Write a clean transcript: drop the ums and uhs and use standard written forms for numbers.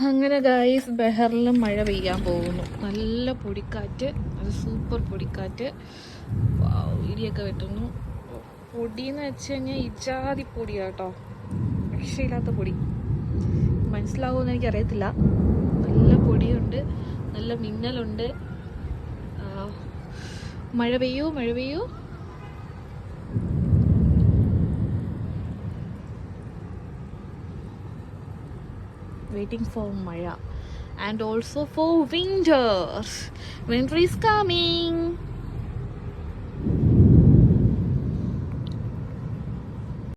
അങ്ങനെ ഗായ്സ് ബഹറിൽ മഴ പെയ്യാൻ പോകുന്നു. നല്ല പൊടിക്കാറ്റ്, അത് സൂപ്പർ പൊടിക്കാറ്റ്. ഇടിയൊക്കെ വെട്ടുന്നു. പൊടിയെന്ന് വെച്ച് കഴിഞ്ഞാൽ ഇജാതി പൊടിയാട്ടോ, രക്ഷയില്ലാത്ത പൊടി. മനസ്സിലാവുമെന്ന് എനിക്കറിയത്തില്ല. നല്ല പൊടിയുണ്ട്, നല്ല മിന്നലുണ്ട്. മഴ പെയ്യൂ, മഴ പെയ്യൂ. Waiting for Mazha and also for winter. Winter is coming.